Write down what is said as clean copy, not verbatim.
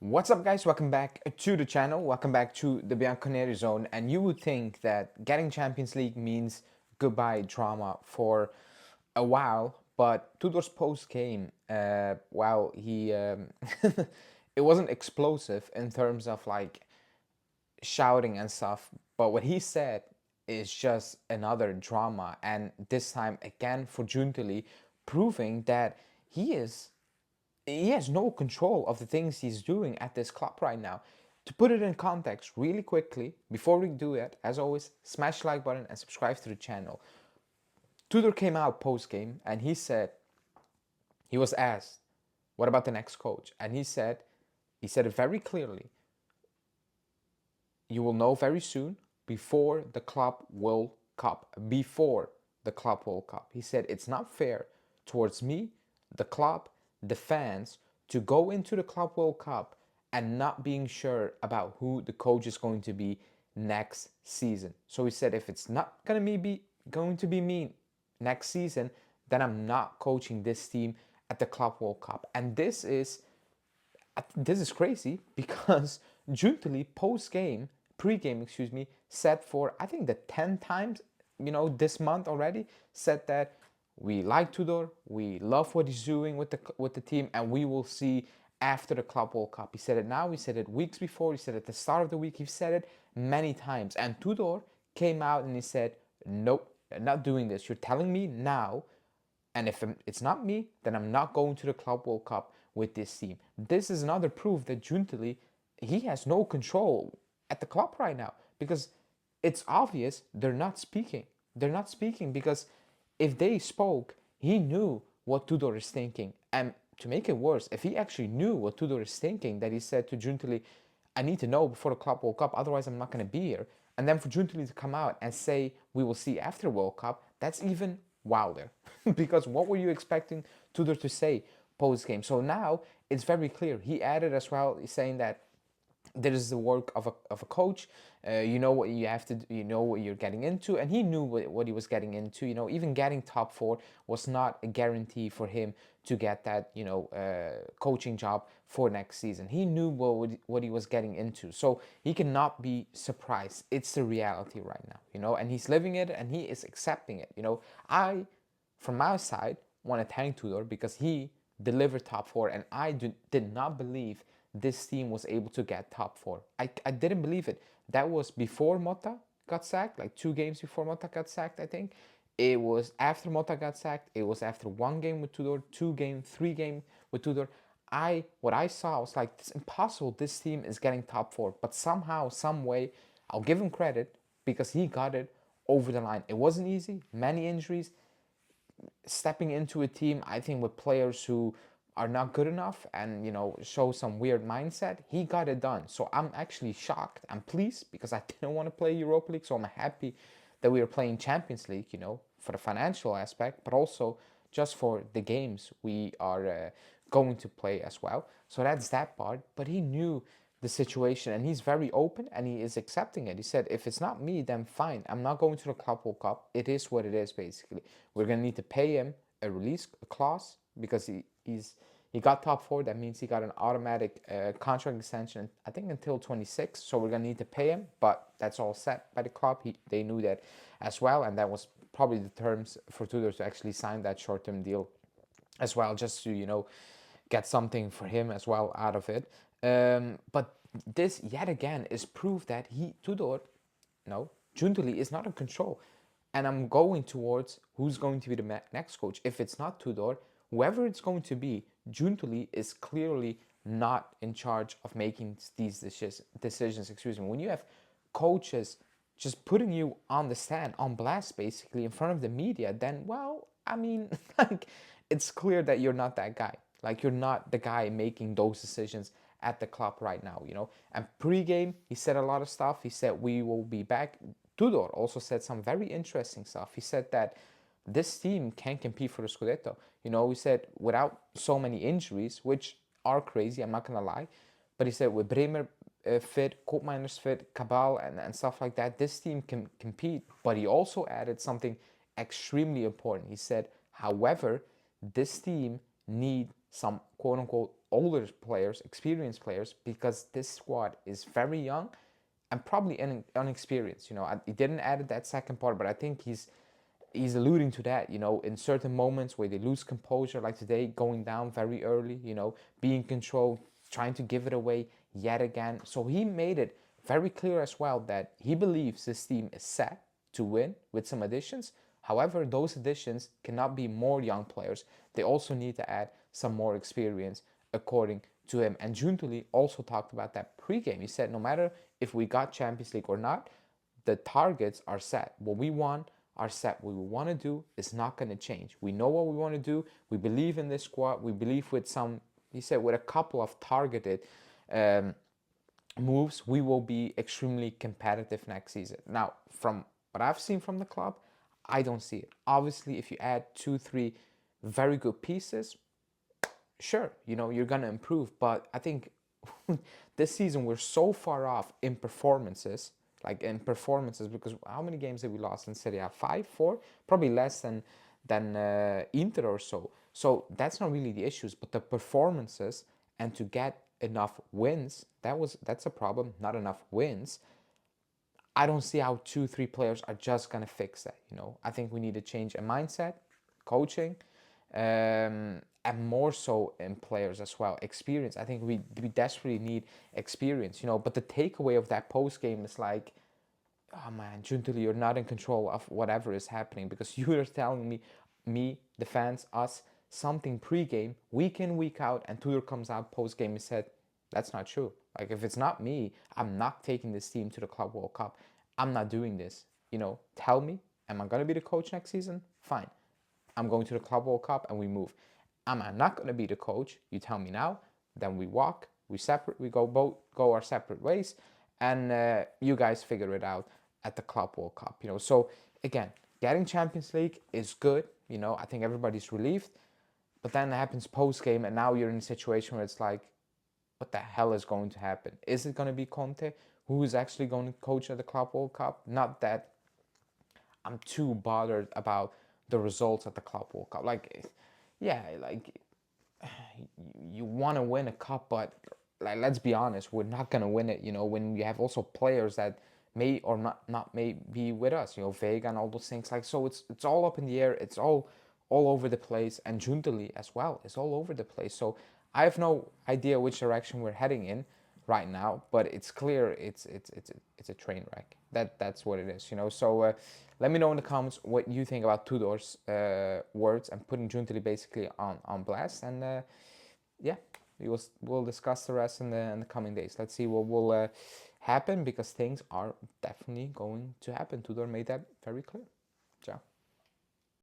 What's up, guys? Welcome back to the channel. Welcome back to the Bianconeri zone. And you would think that getting Champions League means goodbye drama for a while, but Tudor's post game, while he it wasn't explosive in terms of like shouting and stuff, but what he said is just another drama, and this time again for Giuntoli, proving that he is he has no control of the things he's doing at this club right now. To put it in context really quickly, before we do it, as always, smash the like button and subscribe to the channel. Tudor came out post-game and he said, he was asked, what about the next coach? And he said it very clearly, you will know very soon before the Club World Cup. Before the Club World Cup. He said it's not fair towards me, the club, the fans, to go into the Club World Cup and not being sure about who the coach is going to be next season. So he said if it's not going to be me next season, then I'm not coaching this team at the Club World Cup. And this is crazy because Giuntoli pre-game, excuse me, said for I think the 10 times, this month already, said that we like Tudor, we love what he's doing with the team, and we will see after the Club World Cup. He said it now, he said it weeks before, he said it at the start of the week, he said it many times. And Tudor came out and he said, nope, I'm not doing this. You're telling me now, and if it's not me, then I'm not going to the Club World Cup with this team. This is another proof that Giuntoli, he has no control at the club right now, because it's obvious they're not speaking. They're not speaking because if they spoke, he knew what Tudor is thinking. And to make it worse, if he actually knew what Tudor is thinking, that he said to Giuntoli, I need to know before the Club World Cup, otherwise I'm not going to be here. And then for Giuntoli to come out and say, we will see after World Cup, that's even wilder. Because what were you expecting Tudor to say post-game? So now it's very clear. He added as well, saying that this is the work of a coach. You know what you have to do, you know what you're getting into, and he knew what he was getting into. Even getting top four was not a guarantee for him to get that coaching job for next season. He knew what he was getting into, so he cannot be surprised. It's the reality right now, and he's living it and he is accepting it. I, from my side, want to thank Tudor because he delivered top four, and I did not believe this team was able to get top four. I didn't believe it. That was before Motta got sacked, like 2 games before Motta got sacked, I think. It was after Motta got sacked. It was after 1 game with Tudor, 2 game, 3 game with Tudor. What I saw was like, it's impossible this team is getting top four. But somehow, some way, I'll give him credit because he got it over the line. It wasn't easy, many injuries. Stepping into a team, I think, with players who are not good enough and show some weird mindset, he got it done. So I'm actually shocked. I'm pleased because I didn't want to play Europa League, so I'm happy that we are playing Champions League, for the financial aspect, but also just for the games we are going to play as well. So that's that part. But he knew the situation and he's very open and he is accepting it. He said, if it's not me, then fine. I'm not going to the Club World Cup. It is what it is, basically. We're going to need to pay him a release clause because he got top four. That means he got an automatic contract extension, I think, until 26. So we're gonna need to pay him, but that's all set by the club. They knew that as well, and that was probably the terms for Tudor to actually sign that short-term deal as well, just to get something for him as well out of it. But this yet again is proof that Tudor, no, Giuntoli is not in control. And I'm going towards who's going to be the next coach. If it's not Tudor, whoever it's going to be, Giuntoli is clearly not in charge of making these decisions. Excuse me. When you have coaches just putting you on the stand, on blast, basically in front of the media, then, well, I mean, like, it's clear that you're not that guy. Like, you're not the guy making those decisions at the club right now. And pre-game, he said a lot of stuff. He said we will be back. Tudor also said some very interesting stuff. He said that this team can compete for the Scudetto. He said without so many injuries, which are crazy, I'm not going to lie. But he said with Bremer fit, Koopmeiners fit, Cabal and stuff like that, this team can compete. But he also added something extremely important. He said, however, this team need some quote-unquote older players, experienced players, because this squad is very young and probably unexperienced. He didn't add that second part, but I think he's alluding to that, in certain moments where they lose composure, like today, going down very early, being controlled, trying to give it away yet again. So he made it very clear as well that he believes this team is set to win with some additions. However, those additions cannot be more young players. They also need to add some more experience, according to him. And Giuntoli also talked about that pregame. He said, no matter if we got Champions League or not, the targets are set. What we want are set. What we want to do is not going to change. We know what we want to do. We believe in this squad. We believe with some, he said, with a couple of targeted moves, we will be extremely competitive next season. Now, from what I've seen from the club, I don't see it. Obviously, if you add 2-3 very good pieces, sure, you're gonna improve. But I think this season we're so far off in performances, because how many games have we lost in Serie A? 5, 4, probably less than Inter or so. So that's not really the issues, but the performances, and to get enough wins, that's a problem. Not enough wins. I don't see how 2-3 players are just gonna fix that. I think we need to change a mindset, coaching, and more so in players as well. Experience. I think we desperately need experience. But the takeaway of that post game is like, oh man, Giuntoli, you're not in control of whatever is happening, because you are telling me, the fans, us, something pre-game, week in, week out, and Tudor comes out post-game and said, that's not true. Like, if it's not me, I'm not taking this team to the Club World Cup. I'm not doing this. Tell me, am I going to be the coach next season? Fine. I'm going to the Club World Cup and we move. Am I not going to be the coach? You tell me now. Then we walk, we go our separate ways, and you guys figure it out at the Club World Cup. So again, getting Champions League is good. I think everybody's relieved. But then it happens post-game, and now you're in a situation where it's like, what the hell is going to happen? Is it going to be Conte? Who is actually going to coach at the Club World Cup? Not that I'm too bothered about the results at the Club World Cup. You want to win a cup, but let's be honest, we're not going to win it, when you have also players that may or not may be with us, Vega and all those things. So it's all up in the air. It's all over the place, and Giuntoli as well is all over the place. So I have no idea which direction we're heading in right now, but it's clear it's a train wreck. That's what it is, So let me know in the comments what you think about Tudor's words and putting Giuntoli basically on blast, and yeah, we'll discuss the rest in the coming days. Let's see what will happen, because things are definitely going to happen. Tudor made that very clear. Ciao.